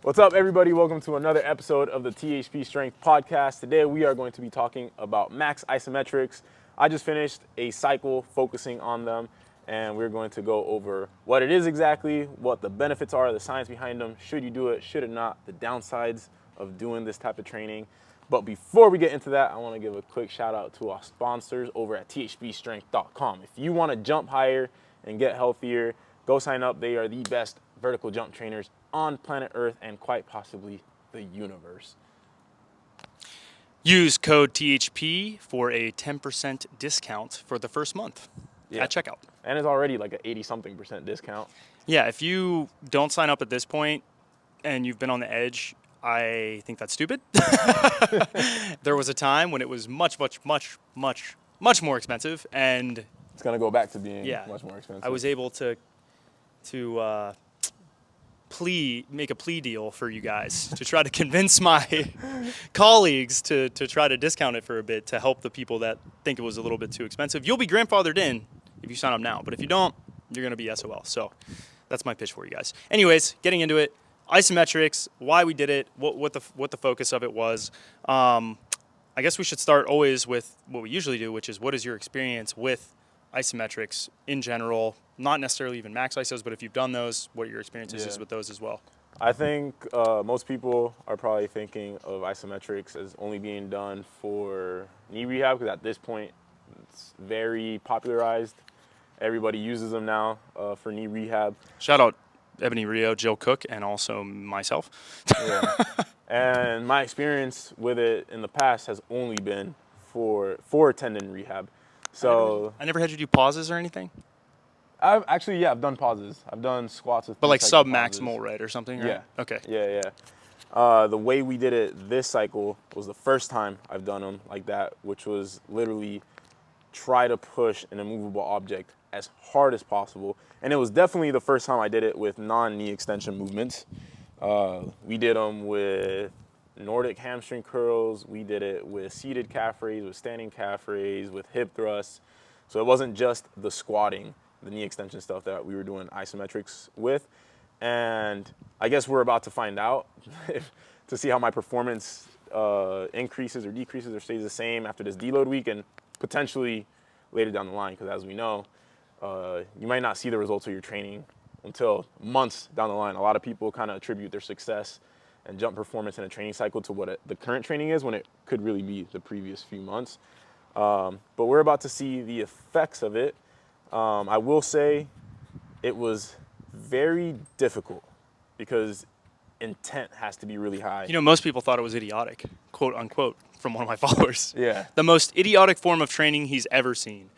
What's up, everybody? Welcome to another episode of the THPstrength podcast. Today we are going to be talking about max isometrics. I just finished a cycle focusing on them, and we're going to go over what it is exactly, what the benefits are, the science behind them, should you do it, should it not, the downsides of doing this type of training. But before we get into that, I want to give a quick shout out to our sponsors over at THPstrength.com. If you want to jump higher and get healthier, go sign up. They are the best vertical jump trainers on planet Earth and quite possibly the universe. Use code THP for a 10% discount for the first month at checkout. And it's already like an 80-something% discount. Yeah, if you don't sign up at this point and you've been on the edge, I think that's stupid. There was a time when it was much more expensive, and it's going to go back to being much more expensive. I was able to make a plea deal for you guys to try to convince my colleagues to try to discount it for a bit to help the people that think it was a little bit too expensive. You'll be grandfathered in if you sign up now, but if you don't, you're going to be SOL. So that's my pitch for you guys. Anyways, getting into it, isometrics, why we did it, what the focus of it was. I guess we should start always with what we usually do, which is what is your experience with isometrics in general, not necessarily even max isos, but if you've done those, what your experiences is with those as well. I think most people are probably thinking of isometrics as only being done for knee rehab, because at this point it's very popularized. Everybody uses them now for knee rehab. Shout out Ebony Rio, Jill Cook, and also myself. Yeah. And my experience with it in the past has only been for tendon rehab. So I never had you do pauses or anything? I've done pauses. I've done squats with, but like sub-maximal, right, or something, right? Yeah. Okay. Yeah. The way we did it this cycle was the first time I've done them like that, which was literally try to push an immovable object as hard as possible. And it was definitely the first time I did it with non-knee extension movements. We did them with Nordic hamstring curls. We did it with seated calf raise, with standing calf raise, with hip thrusts. So it wasn't just the squatting, the knee extension stuff that we were doing isometrics with. And I guess we're about to find out to see how my performance increases or decreases or stays the same after this deload week and potentially later down the line. Because as we know, you might not see the results of your training until months down the line. A lot of people kind of attribute their success and jump performance in a training cycle to what the current training is, when it could really be the previous few months. But we're about to see the effects of it. I will say it was very difficult because intent has to be really high. You know, most people thought it was idiotic, quote unquote, from one of my followers. Yeah. The most idiotic form of training he's ever seen.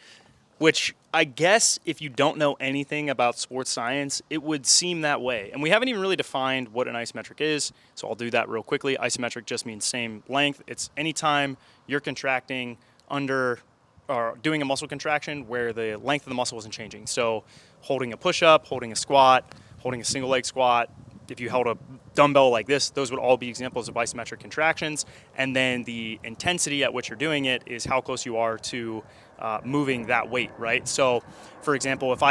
Which I guess if you don't know anything about sports science, it would seem that way. And we haven't even really defined what an isometric is, so I'll do that real quickly. Isometric just means same length. It's anytime you're contracting under or doing a muscle contraction where the length of the muscle isn't changing. So holding a push-up, holding a squat, holding a single leg squat. If you held a dumbbell like this, those would all be examples of isometric contractions. And then the intensity at which you're doing it is how close you are to moving that weight, right? So, for example, if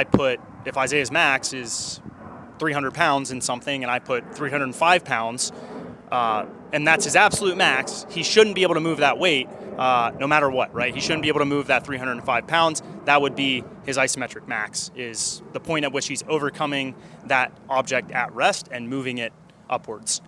Isaiah's max is 300 pounds in something and I put 305 pounds, and that's his absolute max, he shouldn't be able to move that weight no matter what, right? He shouldn't be able to move that 305 pounds. That would be his isometric max, is the point at which he's overcoming that object at rest and moving it upwards.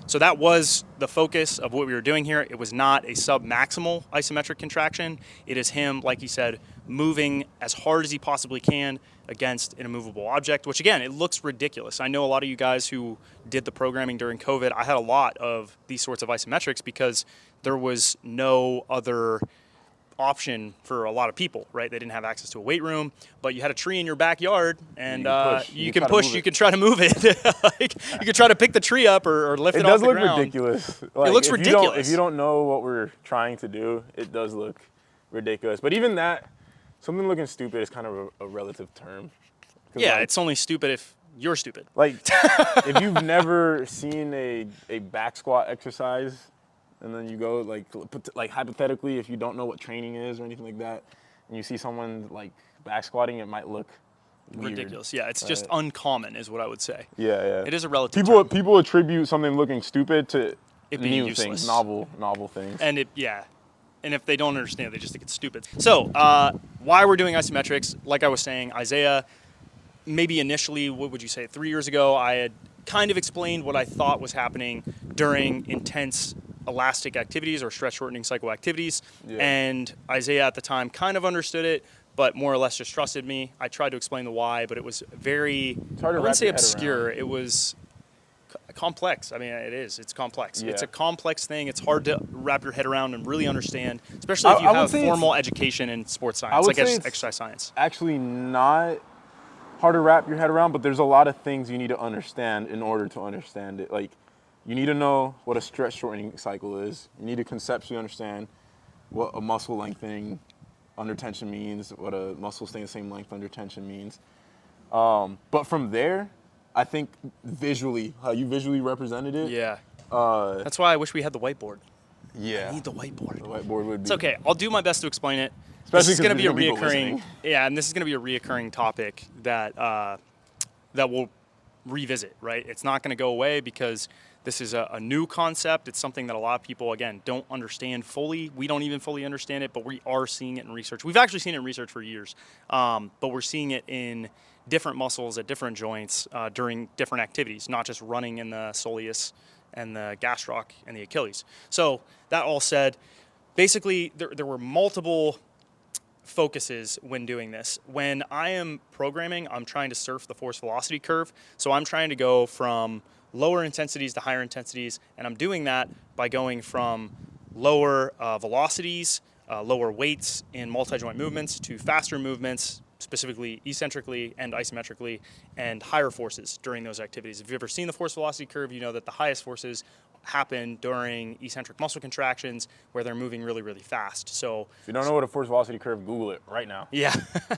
So that was the focus of what we were doing here. It was not a sub-maximal isometric contraction. It is him, like he said, moving as hard as he possibly can against an immovable object, which again, it looks ridiculous. I know a lot of you guys who did the programming during COVID, I had a lot of these sorts of isometrics because there was no other option for a lot of people, right? They didn't have access to a weight room, but you had a tree in your backyard, and you can try to move it. Like, you can try to pick the tree up or lift it off the ground. It does look ridiculous. Like, it looks ridiculous. If you don't know what we're trying to do, it does look ridiculous. But even that, something looking stupid is kind of a relative term. Yeah, it's only stupid if you're stupid. Like, if you've never seen a back squat exercise, and then you go, like hypothetically, if you don't know what training is or anything like that, and you see someone like back squatting, it might look weird. ridiculous. Yeah, it's just uncommon is what I would say. Yeah. It is a relative term. People attribute something looking stupid to It being new useless. things, novel things. And and if they don't understand, they just think it's stupid. So why we're doing isometrics, like I was saying, Isaiah, maybe initially, what would you say, 3 years ago, I had kind of explained what I thought was happening during intense elastic activities or stress shortening cycle activities. Yeah. And Isaiah at the time kind of understood it, but more or less just trusted me. I tried to explain the why, but it was very, I wouldn't say obscure. It was complex. I mean, it is. It's complex. Yeah. It's a complex thing. It's hard to wrap your head around and really understand, especially if you have formal education in sports science, like exercise science. Actually not hard to wrap your head around, but there's a lot of things you need to understand in order to understand it. Like, you need to know what a stress shortening cycle is. You need to conceptually understand what a muscle lengthening under tension means, what a muscle staying the same length under tension means. But from there, I think visually, how you visually represented it. Yeah. That's why I wish we had the whiteboard. Yeah. I need the whiteboard. The whiteboard would be. It's okay. I'll do my best to explain it. Especially this is going to be a people reoccurring. listening. Yeah, and this is going to be a reoccurring topic that that we'll revisit. Right? It's not going to go away because this is a new concept. It's something that a lot of people, again, don't understand fully. We don't even fully understand it, but we are seeing it in research. We've actually seen it in research for years, but we're seeing it in different muscles at different joints during different activities, not just running in the soleus and the gastroc and the Achilles. So that all said, basically there were multiple focuses when doing this. When I am programming, I'm trying to surf the force velocity curve. So I'm trying to go from lower intensities to higher intensities, and I'm doing that by going from lower velocities, lower weights in multi-joint movements to faster movements, specifically eccentrically and isometrically, and higher forces during those activities. If you've ever seen the force velocity curve, you know that the highest forces happen during eccentric muscle contractions where they're moving really, really fast. So if you don't know what a force velocity curve, Google it right now. Yeah.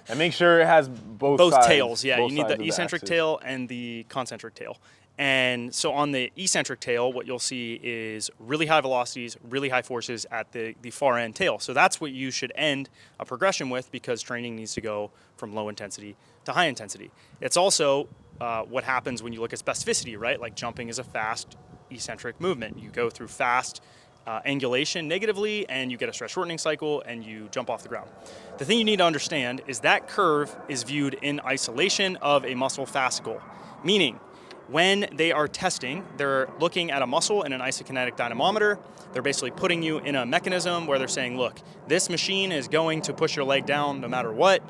And make sure it has both sides, tails. Yeah, both you need sides the of eccentric axis. tail and the concentric tail. And so on the eccentric tail, what you'll see is really high velocities, really high forces at the far end tail. So that's what you should end a progression with, because training needs to go from low intensity to high intensity. It's also what happens when you look at specificity, right? Like jumping is a fast eccentric movement. You go through fast angulation negatively, and you get a stress shortening cycle, and you jump off the ground. The thing you need to understand is that curve is viewed in isolation of a muscle fascicle, meaning when they are testing, they're looking at a muscle in an isokinetic dynamometer. They're basically putting you in a mechanism where they're saying, look, this machine is going to push your leg down no matter what,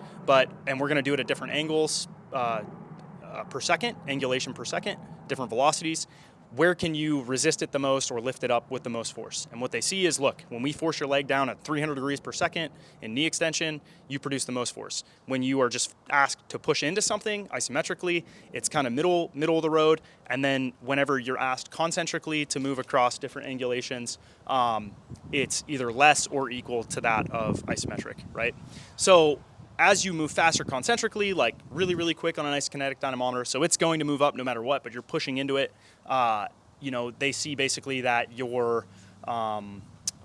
and we're going to do it at different angles per second, angulation per second, different velocities. Where can you resist it the most or lift it up with the most force? And what they see is, look, when we force your leg down at 300 degrees per second in knee extension, you produce the most force. When you are just asked to push into something isometrically, it's kind of middle of the road. And then whenever you're asked concentrically to move across different angulations, it's either less or equal to that of isometric, right? So as you move faster concentrically, like really, really quick on an isokinetic dynamometer, so it's going to move up no matter what, but you're pushing into it, they see basically that your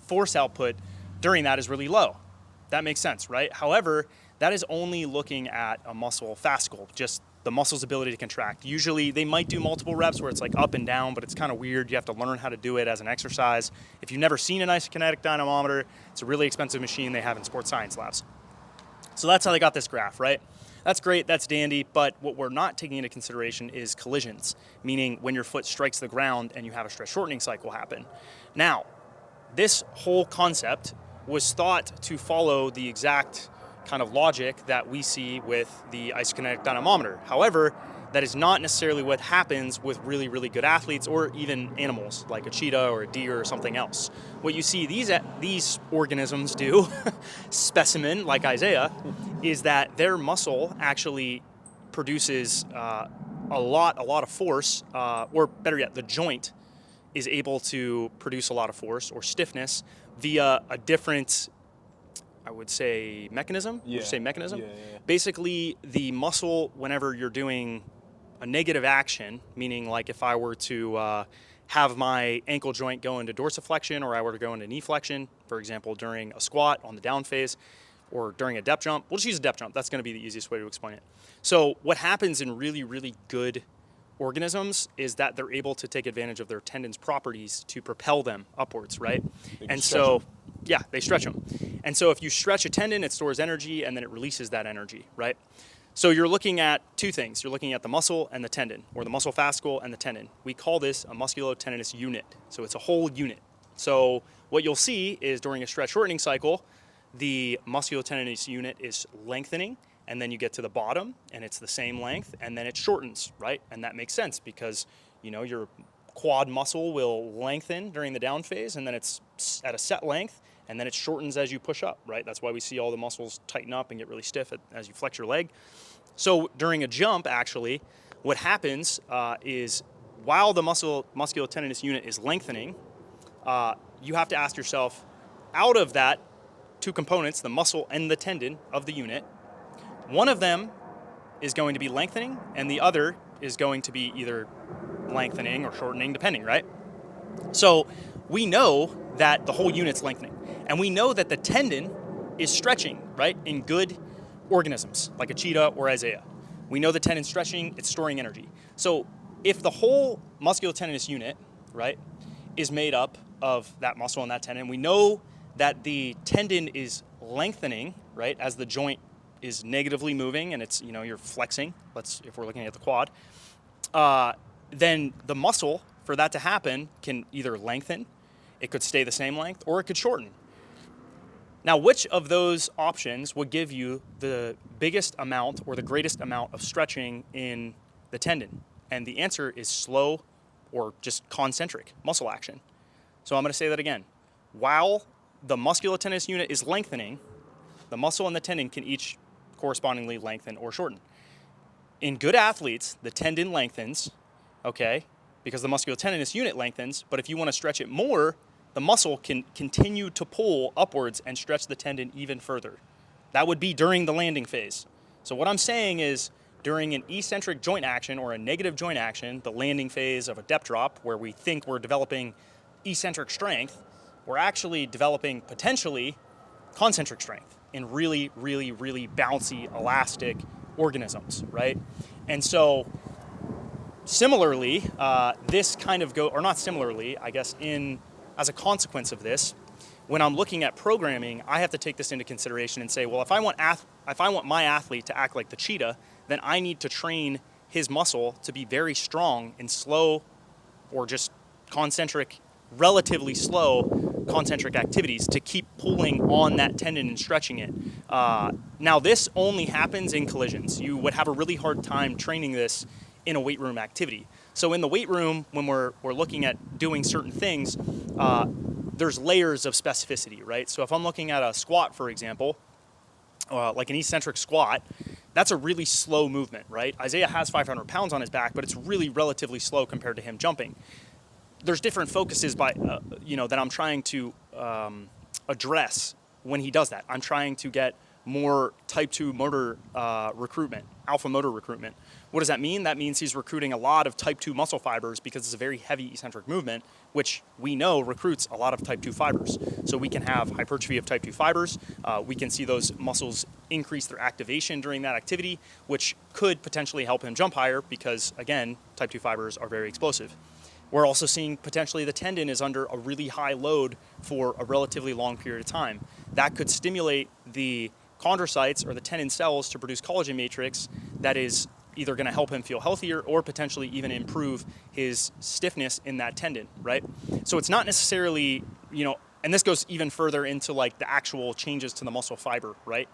force output during that is really low. That makes sense, right? However, that is only looking at a muscle fascicle, just the muscle's ability to contract. Usually they might do multiple reps where it's like up and down, but it's kind of weird. You have to learn how to do it as an exercise. If you've never seen an isokinetic dynamometer, it's a really expensive machine they have in sports science labs. So that's how they got this graph, right? That's great, that's dandy, but what we're not taking into consideration is collisions, meaning when your foot strikes the ground and you have a stress shortening cycle happen. Now, this whole concept was thought to follow the exact kind of logic that we see with the isokinetic dynamometer. However, that is not necessarily what happens with really, really good athletes or even animals like a cheetah or a deer or something else. What you see these organisms do, specimen like Isaiah, is that their muscle actually produces a lot of force, or better yet, the joint is able to produce a lot of force or stiffness via a different, I would say, mechanism. Yeah. Would you say mechanism? Yeah. Basically, the muscle, whenever you're doing a negative action, meaning like if I were to have my ankle joint go into dorsiflexion or I were to go into knee flexion, for example, during a squat on the down phase, or during a depth jump. We'll just use a depth jump. That's going to be the easiest way to explain it. So what happens in really, really good organisms is that they're able to take advantage of their tendons' properties to propel them upwards, right? And so, yeah, they stretch them. And so if you stretch a tendon, it stores energy and then it releases that energy, right? So you're looking at two things. You're looking at the muscle and the tendon, or the muscle fascicle and the tendon. We call this a musculotendinous unit. So it's a whole unit. So what you'll see is during a stretch shortening cycle, the musculotendinous unit is lengthening, and then you get to the bottom and it's the same length, and then it shortens, right? And that makes sense because, you know, your quad muscle will lengthen during the down phase, and then it's at a set length, and then it shortens as you push up, right? That's why we see all the muscles tighten up and get really stiff as you flex your leg. So during a jump, actually, what happens is while the musculotendinous unit is lengthening, you have to ask yourself, out of that two components, the muscle and the tendon of the unit, one of them is going to be lengthening and the other is going to be either lengthening or shortening, depending, right? So we know that the whole unit's lengthening, and we know that the tendon is stretching, right, in good organisms like a cheetah or Isaiah. We know the tendon's stretching, it's storing energy. So if the whole musculotendinous unit, right, is made up of that muscle and that tendon, we know that the tendon is lengthening, right, as the joint is negatively moving and it's, you know, you're flexing, if we're looking at the quad, then the muscle, for that to happen, can either lengthen, it could stay the same length, or it could shorten. Now, which of those options would give you the biggest amount or the greatest amount of stretching in the tendon? And the answer is slow or just concentric muscle action. So I'm going to say that again. While the musculotendinous unit is lengthening, the muscle and the tendon can each correspondingly lengthen or shorten. In good athletes, the tendon lengthens, okay, because the musculotendinous unit lengthens, but if you want to stretch it more, the muscle can continue to pull upwards and stretch the tendon even further. That would be during the landing phase. So what I'm saying is, during an eccentric joint action or a negative joint action, the landing phase of a depth drop, where we think we're developing eccentric strength, we're actually developing potentially concentric strength in really, really, really bouncy, elastic organisms, right? And so similarly, this kind of or not similarly, I guess, as a consequence of this, when I'm looking at programming, I have to take this into consideration and say, well, if I want my athlete to act like the cheetah, then I need to train his muscle to be very strong in slow or just concentric, relatively slow concentric activities to keep pulling on that tendon and stretching it. Now, this only happens in collisions. You would have a really hard time training this in a weight room activity. So in the weight room, when we're looking at doing certain things, there's layers of specificity, right? So if I'm looking at a squat, for example, like an eccentric squat, that's a really slow movement, right? Isaiah has 500 pounds on his back, but it's really relatively slow compared to him jumping. There's different focuses that I'm trying to address when he does that. I'm trying to get more type 2 motor recruitment, alpha motor recruitment. What does that mean? That means he's recruiting a lot of type 2 muscle fibers because it's a very heavy eccentric movement, which we know recruits a lot of type 2 fibers. So we can have hypertrophy of type 2 fibers. We can see those muscles increase their activation during that activity, which could potentially help him jump higher because, again, type 2 fibers are very explosive. We're also seeing potentially the tendon is under a really high load for a relatively long period of time. That could stimulate the chondrocytes or the tendon cells to produce collagen matrix that is either going to help him feel healthier or potentially even improve his stiffness in that tendon, right? So it's not necessarily, and this goes even further into like the actual changes to the muscle fiber, right?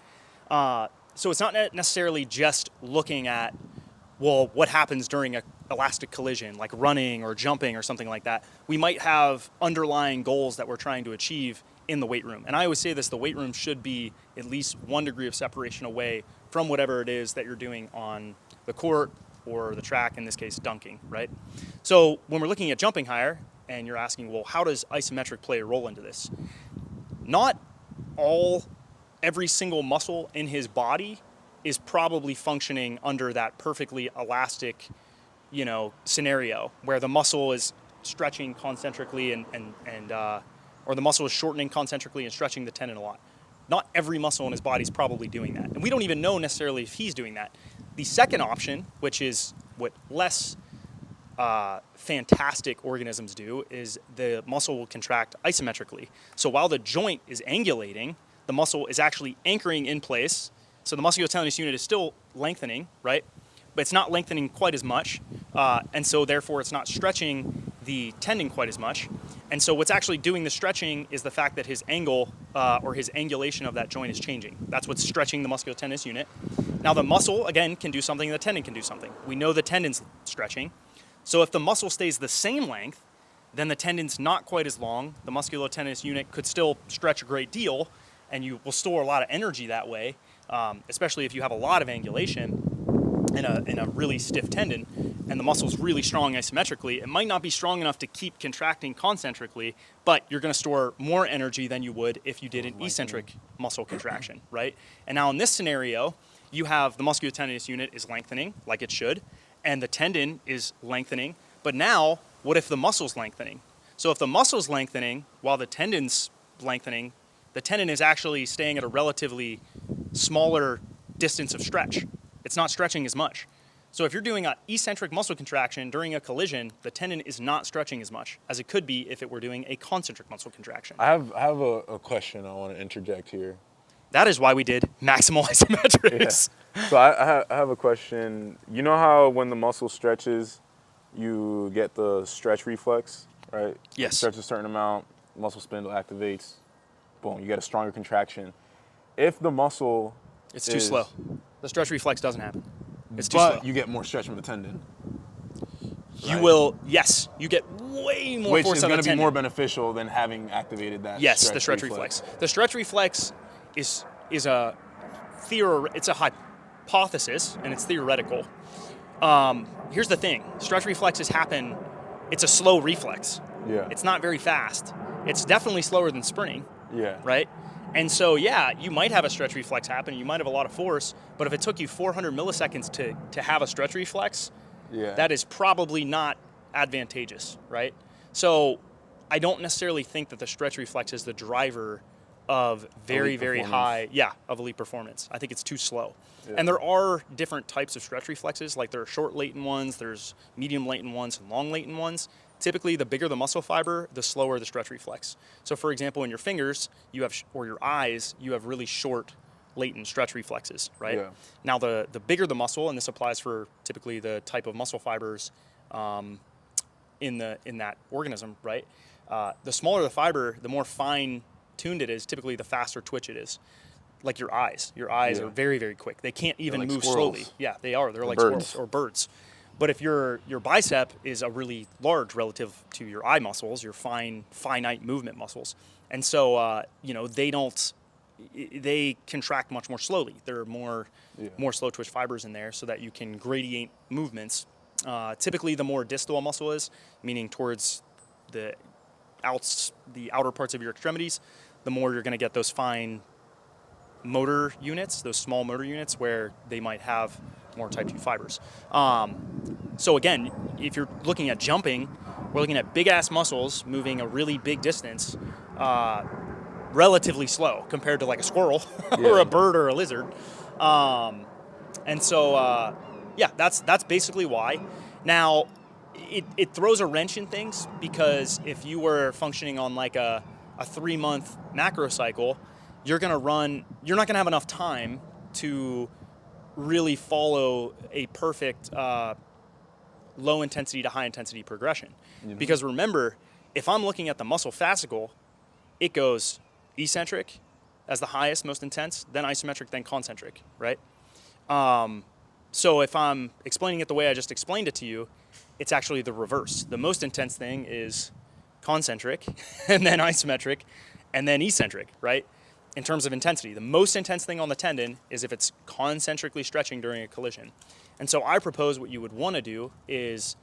So it's not necessarily just looking at, well, what happens during a elastic collision, like running or jumping or something like that. We might have underlying goals that we're trying to achieve in the weight room. And I always say this, the weight room should be at least 1 degree of separation away from whatever it is that you're doing on the court or the track, in this case, dunking, right? So when we're looking at jumping higher and you're asking, well, how does isometric play a role into this? Not every single muscle in his body is probably functioning under that perfectly elastic, scenario where the muscle is stretching concentrically or the muscle is shortening concentrically and stretching the tendon a lot. not every muscle in his body is probably doing that. And we don't even know necessarily if he's doing that. The second option, which is what less fantastic organisms do, is the muscle will contract isometrically. So while the joint is angulating, the muscle is actually anchoring in place. So the musculotendinous unit is still lengthening, right? But it's not lengthening quite as much. And so therefore it's not stretching the tendon quite as much. And so what's actually doing the stretching is the fact that his angle or his angulation of that joint is changing. That's what's stretching the musculotendinous unit. Now the muscle, again, can do something, the tendon can do something. We know the tendon's stretching. So if the muscle stays the same length, then the tendon's not quite as long. The musculotendinous unit could still stretch a great deal, and you will store a lot of energy that way, especially if you have a lot of angulation in a really stiff tendon, and the muscle's really strong isometrically. It might not be strong enough to keep contracting concentrically, but you're going to store more energy than you would if you did an eccentric muscle contraction, right? And now in this scenario, you have the musculotendinous unit is lengthening like it should, and the tendon is lengthening. But now, what if the muscle's lengthening? So if the muscle's lengthening while the tendon's lengthening, the tendon is actually staying at a relatively smaller distance of stretch. It's not stretching as much. So if you're doing an eccentric muscle contraction during a collision, the tendon is not stretching as much as it could be if it were doing a concentric muscle contraction. I have a question I want to interject here. That is why we did maximal isometrics. Yeah. So I have a question. You know how when the muscle stretches, you get the stretch reflex, right? Yes. It stretches a certain amount, muscle spindle activates, boom, you get a stronger contraction. If the muscle It's too slow. The stretch reflex doesn't happen. It's too slow. But you get more stretch from the tendon. You will, yes, you get way more Which force is on the going to be tendon. more beneficial than having activated that Yes, the stretch reflex. The stretch reflex is a it's a hypothesis and it's theoretical. Here's the thing: stretch reflexes happen. It's a slow reflex. Yeah. It's not very fast. It's definitely slower than sprinting. Yeah. Right. And so, yeah, you might have a stretch reflex happen. You might have a lot of force, but if it took you 400 milliseconds to have a stretch reflex, that is probably not advantageous, right? So I don't necessarily think that the stretch reflex is the driver of very, very high, of elite performance. I think it's too slow. Yeah. And there are different types of stretch reflexes, like there are short latent ones, there's medium latent ones, and long latent ones. Typically, the bigger the muscle fiber, the slower the stretch reflex. So for example, in your fingers, you have, or your eyes, you have really short latent stretch reflexes, right? Yeah. Now, the bigger the muscle, and this applies for typically the type of muscle fibers in that organism, right? The smaller the fiber, the more fine-tuned it is, typically the faster twitch it is. Like your eyes. Your eyes are very, very quick. They can't even move slowly. Yeah, they are. They're like squirrels or birds. But if your bicep is a really large relative to your eye muscles, your finite movement muscles, and so they contract much more slowly. There are more slow twitch fibers in there, so that you can gradient movements. Typically, the more distal a muscle is, meaning towards the outer parts of your extremities, the more you're going to get those fine motor units, those small motor units, where they might have more type 2 fibers. So again, if you're looking at jumping, we're looking at big-ass muscles moving a really big distance, relatively slow compared to like a squirrel or a bird or a lizard. And so, that's basically why. Now, it throws a wrench in things, because if you were functioning on like a 3-month macro cycle, you're not going to have enough time to really follow a perfect low intensity to high intensity progression. Mm-hmm. Because remember, if I'm looking at the muscle fascicle, it goes eccentric as the highest, most intense, then isometric, then concentric, right? So if I'm explaining it the way I just explained it to you, it's actually the reverse. The most intense thing is concentric, and then isometric, and then eccentric, right? In terms of intensity, the most intense thing on the tendon is if it's concentrically stretching during a collision. And so I propose what you would want to do is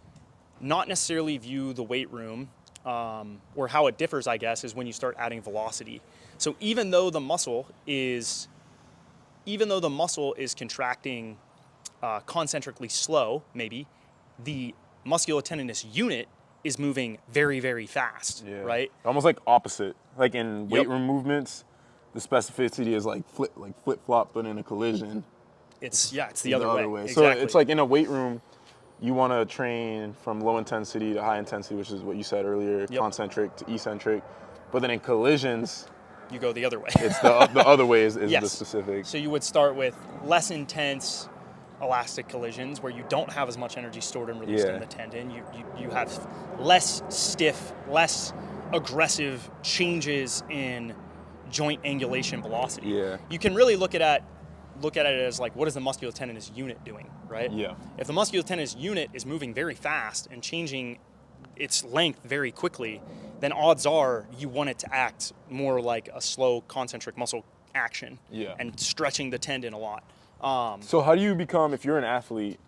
not necessarily view the weight room, or how it differs, I guess, is when you start adding velocity. So even though the muscle is contracting concentrically slow, maybe, the musculotendinous unit is moving very, very fast, right? Almost like opposite. Like in weight room movements, the specificity is like flip flop, but in a collision, It's the other way. So Exactly. it's like in a weight room, you want to train from low intensity to high intensity, which is what you said earlier, concentric to eccentric. But then in collisions, you go the other way. it's the other way is Yes. the specific. So you would start with less intense elastic collisions where you don't have as much energy stored and released in the tendon. You have less stiff, less aggressive changes in joint angulation velocity. Yeah. You can really look at it as like, what is the musculotendinous unit doing, right? Yeah. If the musculotendinous unit is moving very fast and changing its length very quickly, then odds are you want it to act more like a slow concentric muscle action and stretching the tendon a lot. So how do you become, if you're an athlete,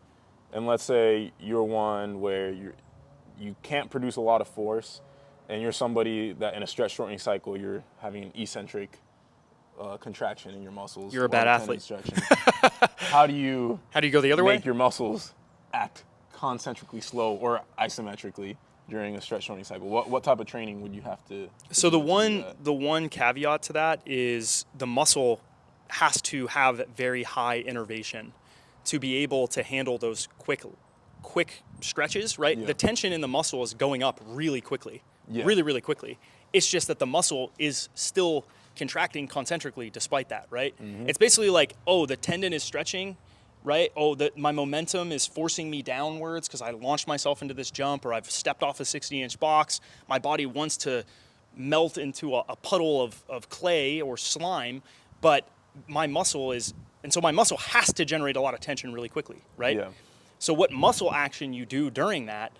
and let's say you're one where you can't produce a lot of force, and you're somebody that in a stretch shortening cycle, you're having an eccentric contraction in your muscles. You're a bad athlete. How do you go the other way? Make your muscles act concentrically slow or isometrically during a stretch shortening cycle? What type of training would you have to? So the one caveat to that is the muscle has to have very high innervation to be able to handle those quick stretches, right? Yeah. The tension in the muscle is going up really quickly, Yeah. really, really quickly. It's just that the muscle is still contracting concentrically despite that, right? Mm-hmm. It's basically like, oh, the tendon is stretching, right? Oh, my momentum is forcing me downwards because I launched myself into this jump, or I've stepped off a 60-inch box. My body wants to melt into a puddle of clay or slime, but my muscle has to generate a lot of tension really quickly, right? Yeah. So what muscle action you do during that,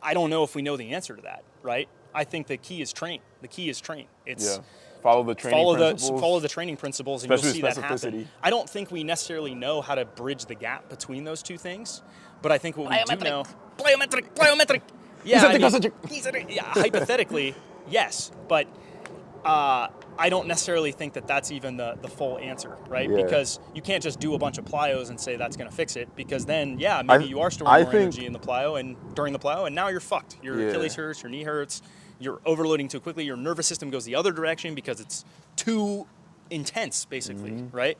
I don't know if we know the answer to that, right? I think the key is train. It's follow the training principles. Follow the training principles, and Especially you'll see that specificity. happen. I don't think we necessarily know how to bridge the gap between those two things, but I think what we do know, plyometric. Yeah, hypothetically, yes, but I don't necessarily think that that's even the full answer, right? Yeah. Because you can't just do a bunch of plyos and say that's going to fix it, because then, maybe you are storing more energy in the plyo and during the plyo, and now you're fucked. Your Achilles hurts, your knee hurts, you're overloading too quickly, your nervous system goes the other direction because it's too intense, basically, right?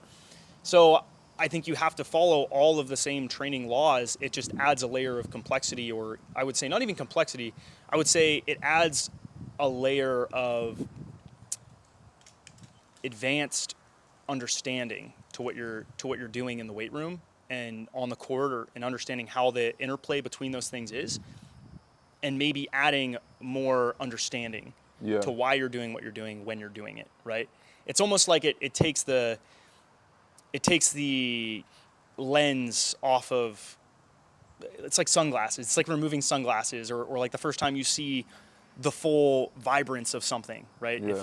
So I think you have to follow all of the same training laws. It just adds a layer of complexity, or I would say not even complexity, I would say it adds a layer of advanced understanding to what you're doing in the weight room and on the court, and understanding how the interplay between those things is, and maybe adding more understanding to why you're doing what you're doing when you're doing it, right? It's almost like it takes the lens off of, it's like sunglasses. It's like removing sunglasses, or like the first time you see the full vibrance of something, right? Yeah.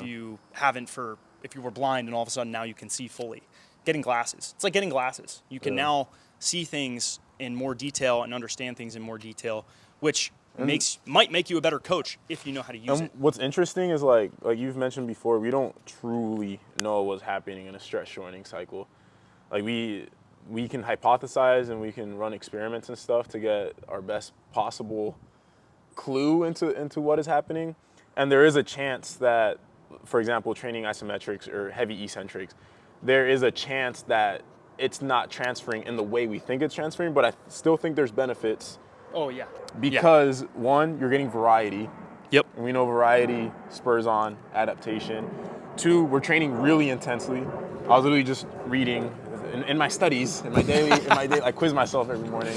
If you were blind and all of a sudden now you can see fully. Getting glasses. It's like getting glasses. You can now see things in more detail and understand things in more detail, which might make you a better coach if you know how to use it. What's interesting is like you've mentioned before, we don't truly know what's happening in a stretch shortening cycle. Like we can hypothesize and we can run experiments and stuff to get our best possible clue into what is happening. And there is a chance that, for example, training isometrics or heavy eccentrics, there is a chance that it's not transferring in the way we think it's transferring, but I still think there's benefits. Oh, yeah. Because one, you're getting variety. Yep. And we know variety spurs on adaptation. Two, we're training really intensely. I was literally just reading in my studies, in my daily, I quiz myself every morning,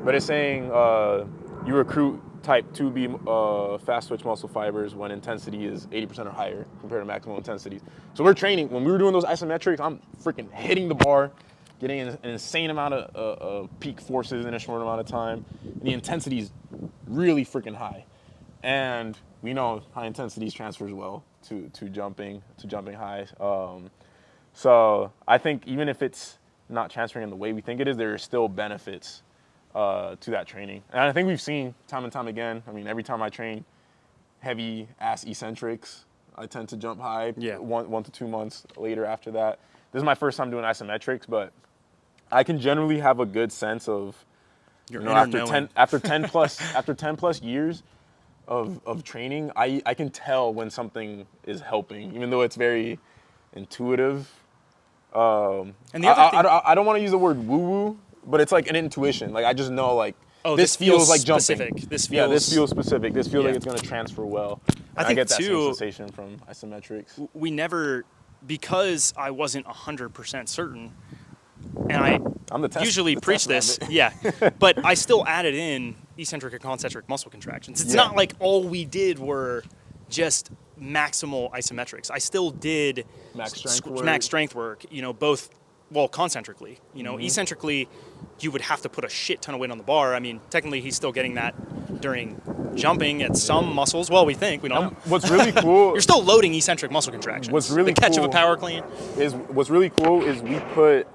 but it's saying you recruit type 2B fast twitch muscle fibers when intensity is 80% or higher compared to maximum intensity. So we're training, when we were doing those isometrics, I'm freaking hitting the bar, getting an insane amount of peak forces in a short amount of time. And the intensity is really freaking high. And we know high intensities transfers well to jumping high. So I think even if it's not transferring in the way we think it is, there are still benefits to that training. And I think we've seen time and time again, I mean, every time I train heavy ass eccentrics, I tend to jump high 1 to 2 months later after that. This is my first time doing isometrics, but I can generally have a good sense of, after 10 plus years of training, I can tell when something is helping, even though it's very intuitive. And the other thing, I don't want to use the word woo-woo, but it's like an intuition. Like I just know like this feels like specific. jumping. This This feels specific. This feels Yeah. like it's going to transfer well. And I think get that too, same sensation from Isometrics. we never, because I wasn't 100% certain, and I'm the test, usually the preach test this, yeah, but I still added in eccentric and concentric muscle contractions. It's not like all we did were just maximal isometrics. I still did Max strength work. max strength work, both, well, concentrically. Eccentrically, you would have to put a shit ton of weight on the bar. I mean, technically, he's still getting that during jumping at some muscles. Well, we think. We don't know. What's really cool... You're still loading eccentric muscle contractions. What's really the catch cool of a power clean. What's really cool is we put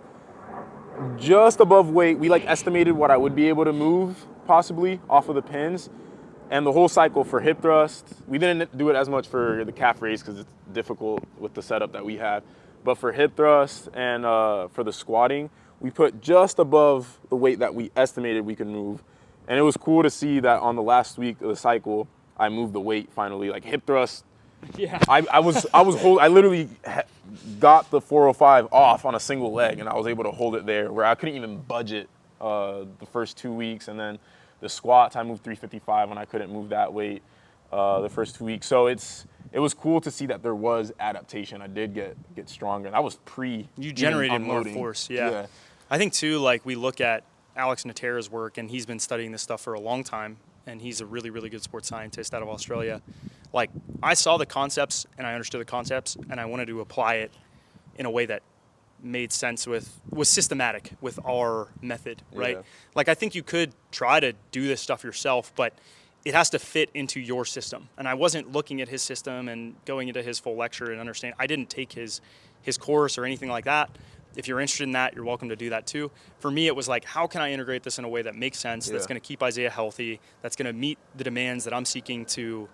just above weight. We like estimated what I would be able to move possibly off of the pins. And the whole cycle for hip thrust, we didn't do it as much for the calf raise because it's difficult with the setup that we have. But for hip thrust and for the squatting, we put just above the weight that we estimated we could move. And it was cool to see that on the last week of the cycle, I moved the weight finally. Like hip thrust, yeah. I literally got the 405 off on a single leg, and I was able to hold it there where I couldn't even budget the first 2 weeks. And then the squats, I moved 355 when I couldn't move that weight the first 2 weeks. So it was cool to see that there was adaptation. I did get stronger. That was You generated more unloading. force, yeah. I think too, like we look at Alex Natera's work, and he's been studying this stuff for a long time, and he's a really, really good sports scientist out of Australia. Like I saw the concepts and I understood the concepts, and I wanted to apply it in a way that made sense was systematic with our method, right? Yeah. Like I think you could try to do this stuff yourself, but it has to fit into your system. And I wasn't looking at his system and going into his full lecture and understand. I didn't take his course or anything like that. If you're interested in that, you're welcome to do that too. For me, it was like, how can I integrate this in a way that makes sense, that's going to keep Isaiah healthy, that's going to meet the demands that I'm seeking to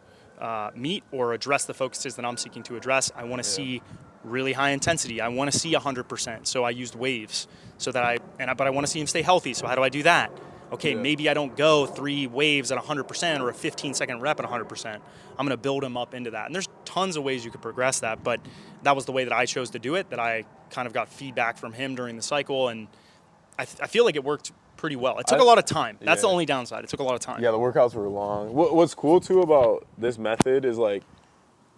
meet or address the focuses that I'm seeking to address. I want to see really high intensity. I want to see 100%. So I used waves so that but I want to see him stay healthy. So how do I do that? Okay, maybe I don't go 3 waves at 100% or a 15-second rep at 100%. I'm going to build him up into that. And there's tons of ways you could progress that, but that was the way that I chose to do it, that I kind of got feedback from him during the cycle, and I feel like it worked pretty well. It took a lot of time. That's the only downside. It took a lot of time. Yeah, the workouts were long. What's cool, too, about this method is, like,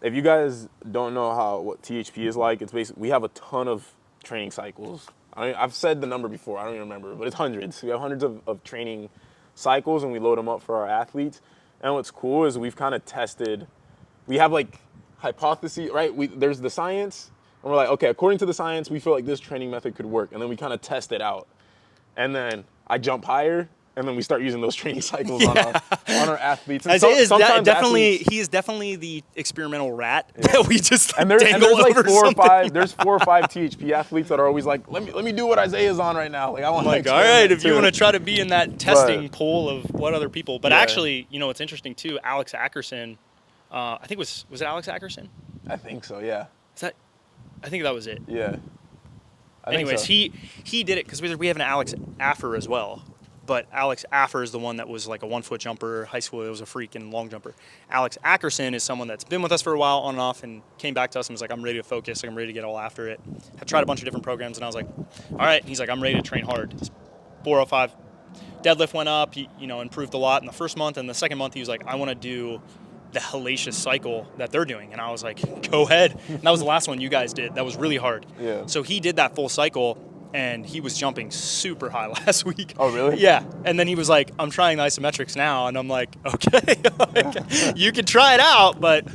if you guys don't know what THP is like, it's basically, we have a ton of training cycles. I've said the number before, I don't even remember, but it's hundreds. We have hundreds of training cycles, and we load them up for our athletes. And what's cool is we've kind of tested, we have like hypotheses, right? There's the science, and we're like, okay, according to the science, we feel like this training method could work. And then we kind of test it out. And then I jump higher, and then we start using those training cycles on our athletes. And he is definitely the experimental rat that we just there's like over 4 or 5. something. There's 4 or 5 THP athletes that are always like, let me do what Isaiah's on right now. Like I want. Like, all right, if you want to try to be in that testing pool of what other people, but actually, it's interesting too. Alex Ackerson, I think was it Alex Ackerson? I think so. Yeah. I think that was it. Yeah. Anyways, he did it because we have an Alex Affer as well. But Alex Affer is the one that was like a 1-foot jumper. High school, it was a freak and long jumper. Alex Ackerson is someone that's been with us for a while on and off and came back to us and was like, I'm ready to focus. I'm ready to get all after it. I've tried a bunch of different programs, and I was like, all right. And he's like, I'm ready to train hard. 405. Deadlift went up. He, improved a lot in the first month. And the second month, he was like, I want to do the hellacious cycle that they're doing. And I was like, go ahead. And that was the last one you guys did. That was really hard. Yeah. So he did that full cycle, and he was jumping super high last week. Oh, really? Yeah. And then he was like, I'm trying the isometrics now. And I'm like, okay, you can try it out, but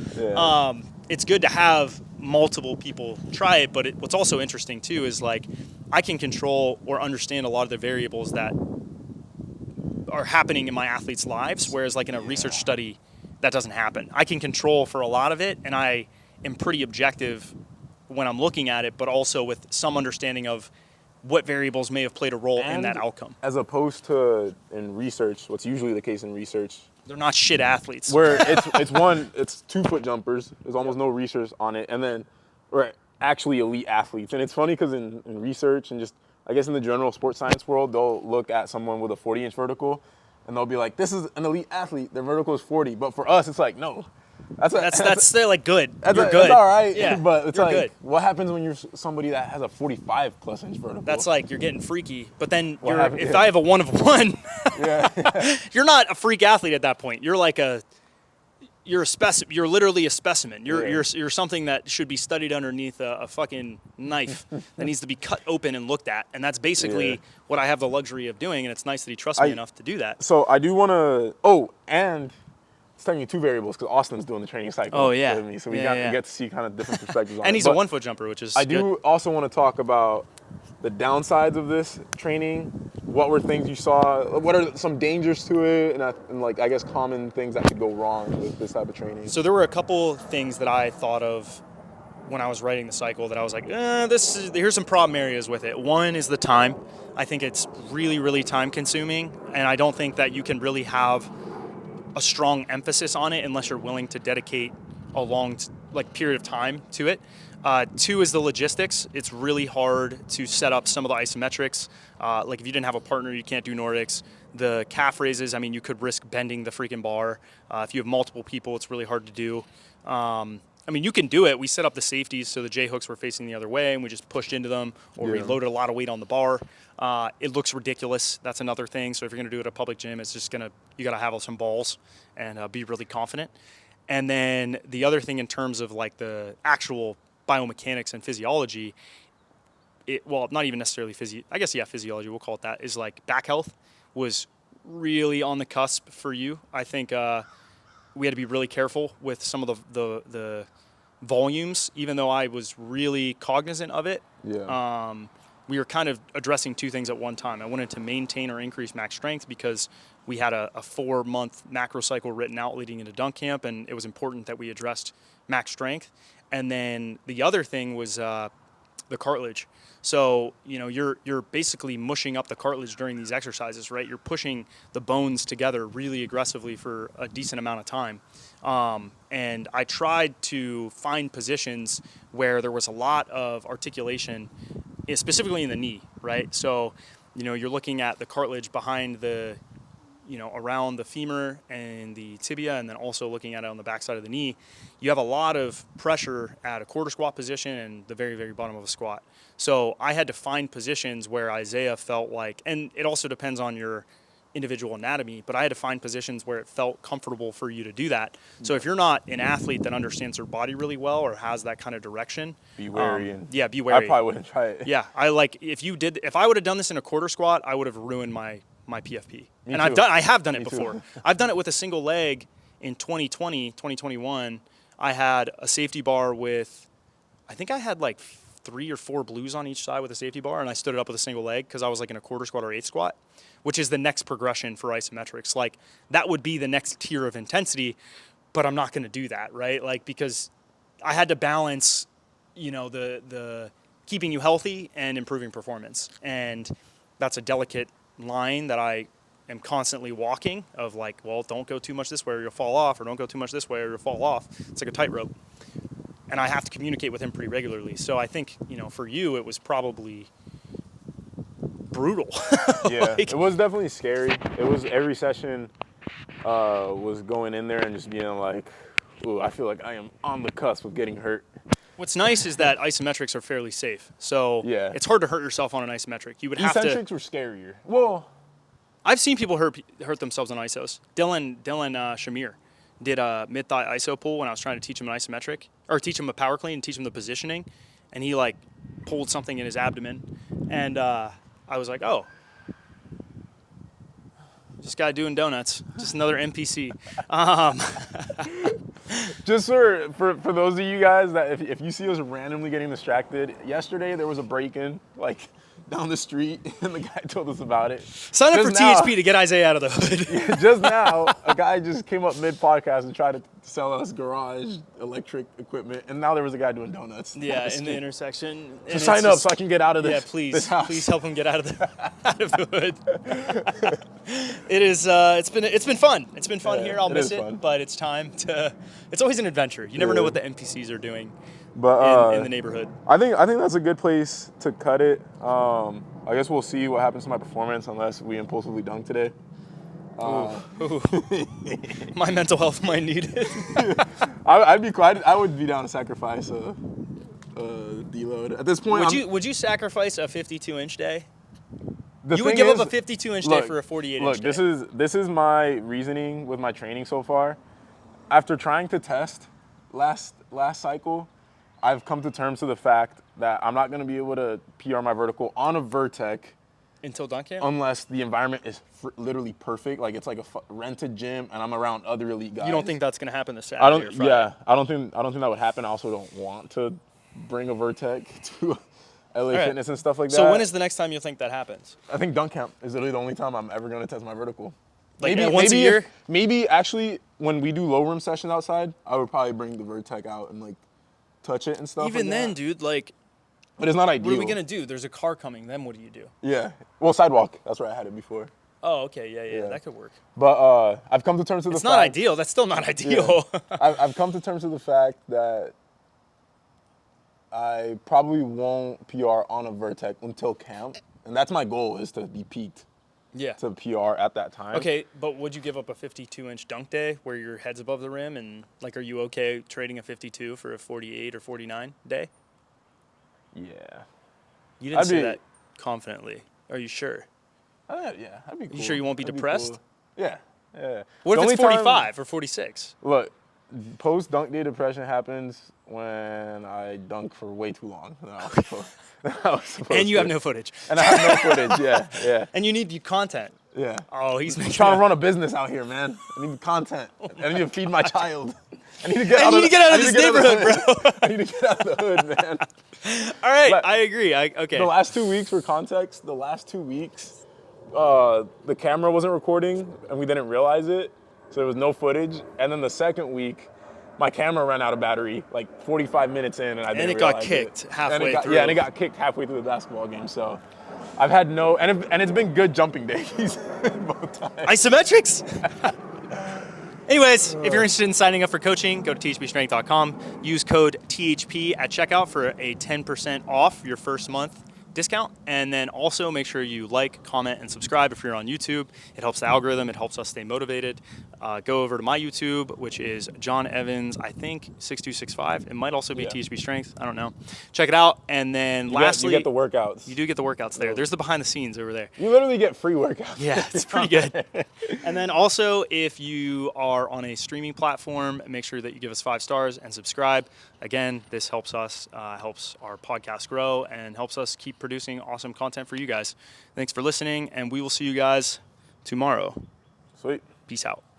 it's good to have multiple people try it. But what's also interesting, too, is like I can control or understand a lot of the variables that are happening in my athletes' lives, whereas like in a research study, that doesn't happen. I can control for a lot of it, and I am pretty objective when I'm looking at it, but also with some understanding of what variables may have played a role in that outcome. As opposed to in research, what's usually the case in research, they're not shit athletes. Where it's 2-foot jumpers. There's almost no research on it, and then we're actually elite athletes. And it's funny because in research and just I guess in the general sports science world, they'll look at someone with a 40-inch vertical, and they'll be like, "This is an elite athlete. Their vertical is 40." But for us, it's like, no, That's they're like good. You're good. That's all right. Yeah, But it's you're like, good. what happens when you're somebody that has a 45 plus inch vertical? That's like you're getting freaky. But then if Yeah. I have a 1 of 1, yeah. you're not a freak athlete at that point. You're like you're You're literally a specimen. You're something that should be studied underneath a fucking knife that needs to be cut open and looked at. And that's basically what I have the luxury of doing. And it's nice that he trusts me enough to do that. So I do want to. Oh, and it's telling you 2 variables because Austin's doing the training cycle. Oh, yeah. With me, so we Yeah. get to see kind of different perspectives on it. And he's a 1 foot jumper, which is I good. do also want to talk about the downsides of this training. What were things you saw? What are some dangers to it? And like, I guess, common things that could go wrong with this type of training? So there were a couple things that I thought of when I was writing the cycle that I was like, here's some problem areas with it. One is the time. I think it's really, really time consuming. And I don't think that you can really have a strong emphasis on it unless you're willing to dedicate a long period of time to it. 2 is the logistics. It's really hard to set up some of the isometrics. Like if you didn't have a partner, you can't do Nordics. The calf raises, I mean, you could risk bending the freaking bar. If you have multiple people, it's really hard to do. I mean, you can do it. We set up the safeties so the J hooks were facing the other way, and we just pushed into them, or we loaded a lot of weight on the bar. It looks ridiculous. That's another thing. So if you're going to do it at a public gym, it's just you got to have some balls and be really confident. And then the other thing in terms of like the actual biomechanics and physiology, not even necessarily physiology, we'll call it that, is like back health was really on the cusp for you. I think we had to be really careful with some of the volumes, even though I was really cognizant of it. Yeah. We were kind of addressing 2 things at one time. I wanted to maintain or increase max strength because we had a 4-month macro cycle written out leading into dunk camp, and it was important that we addressed max strength. And then the other thing was the cartilage. So, you're basically mushing up the cartilage during these exercises, right? You're pushing the bones together really aggressively for a decent amount of time. And I tried to find positions where there was a lot of articulation, specifically in the knee, right? So, you're looking at the cartilage behind around the femur and the tibia, and then also looking at it on the backside of the knee. You have a lot of pressure at a quarter squat position and the very, very bottom of a squat. So I had to find positions where Isaiah felt like, and it also depends on your individual anatomy, but I had to find positions where it felt comfortable for you to do that. So if you're not an athlete that understands their body really well or has that kind of direction, Be wary. be wary. I probably wouldn't try it. Yeah, if I would have done this in a quarter squat, I would have ruined my PFP. And too. I have done it Me too. before. I've done it with a single leg in 2021. I had a safety bar with, I think I had like 3 or 4 blues on each side with a safety bar, and I stood it up with a single leg because I was like in a quarter squat or 8 squat, which is the next progression for isometrics. Like that would be the next tier of intensity, but I'm not going to do that, right? Like because I had to balance, the keeping you healthy and improving performance, and that's a delicate line that I am constantly walking of like, well, don't go too much this way or you'll fall off, or don't go too much this way or you'll fall off. It's like a tightrope. And I have to communicate with him pretty regularly. So I think, for you, it was probably brutal. Yeah, it was definitely scary. It was every session was going in there and just being like, ooh, I feel like I am on the cusp of getting hurt. What's nice is that isometrics are fairly safe. So it's hard to hurt yourself on an isometric. You would have to. Eccentrics were scarier. Well, I've seen people hurt themselves on isos. Dylan Shamir did a mid-thigh iso pull when I was trying to teach him an isometric, or teach him a power clean and teach him the positioning, and he like pulled something in his abdomen, and I was like, oh, just guy doing donuts, just another NPC. Just for those of you guys that if you see us randomly getting distracted, yesterday there was a break-in like down the street, and the guy told us about it. Sign up for THP to get Isaiah out of the hood. Yeah, just now, a guy just came up mid-podcast and tried to sell us garage electric equipment, and now there was a guy doing donuts. Yeah, in the intersection. So sign up so I can get out of this. Yeah, please, this house. please help him get out of the hood. It is. It's been fun. It's been fun here. I'll miss it, but it's time to. It's always an adventure. You never know what the NPCs are doing. But in the neighborhood. I think that's a good place to cut it. I guess we'll see what happens to my performance unless we impulsively dunk today. Ooh. My mental health might need it. I would be down to sacrifice a deload. At this point, Would you sacrifice a 52-inch day? The You would thing give is, up a 52-inch day for a 48-inch day. Look, this is my reasoning with my training so far. After trying to test last cycle, I've come to terms with the fact that I'm not going to be able to PR my vertical on a vertec Until dunk camp? unless the environment is literally perfect. Like it's like a rented gym, and I'm around other elite guys. You don't think that's going to happen this Saturday or Friday? Yeah, I don't think that would happen. I also don't want to bring a vertec to LA Fitness and stuff like that. So when is the next time you think that happens? I think dunk camp is literally the only time I'm ever going to test my vertical. Like once a year? Maybe actually when we do low room sessions outside, I would probably bring the vertec out and like touch it and stuff. Even then, dude, like. But it's not ideal. What are we going to do? There's a car coming. Then what do you do? Yeah. Well, sidewalk. That's where I had it before. Oh, okay. Yeah. That could work. But I've come to terms with the fact. It's not ideal. That's still not ideal. Yeah. I've come to terms with the fact that I probably won't PR on a vertec until camp. And that's my goal, is to be peaked. Yeah. To PR at that time. Okay, but would you give up a 52-inch dunk day where your head's above the rim? And, like, are you okay trading a 52 for a 48 or 49 day? Yeah. You didn't say that confidently. Are you sure? Yeah, that'd be cool. You sure you won't be depressed? Cool. Yeah. What if it's 45 or 46? Look, post-dunk day depression happens when I dunk for way too long. And you have no footage. And I have no footage, yeah. And you need content. Yeah. Oh, he's I'm trying to run a business out here, man. I need content. I need to feed my child. I need to get out of this neighborhood, bro. I need to get out of the hood, man. All right, I agree. Okay. The last 2 weeks, for context, the camera wasn't recording and we didn't realize it, so there was no footage. And then the second week, my camera ran out of battery like 45 minutes in, and I didn't realize it. And it got kicked halfway through. Yeah, and it got kicked halfway through the basketball game. So I've had and it's been good jumping days both times. Isometrics. Anyways, if you're interested in signing up for coaching, go to THPstrength.com. Use code THP at checkout for a 10% off your first month discount. And then also make sure you like, comment, and subscribe if you're on YouTube. It helps the algorithm. It helps us stay motivated. Go over to my YouTube, which is John Evans, I think, 6265. It might also be THP Strength. I don't know. Check it out. And then lastly, you get the workouts. You do get the workouts there. There's the behind the scenes over there. You literally get free workouts. Yeah, it's pretty good. And then also, if you are on a streaming platform, make sure that you give us 5 stars and subscribe. Again, this helps us, helps our podcast grow, and helps us keep producing awesome content for you guys. Thanks for listening, and we will see you guys tomorrow. Sweet. Peace out.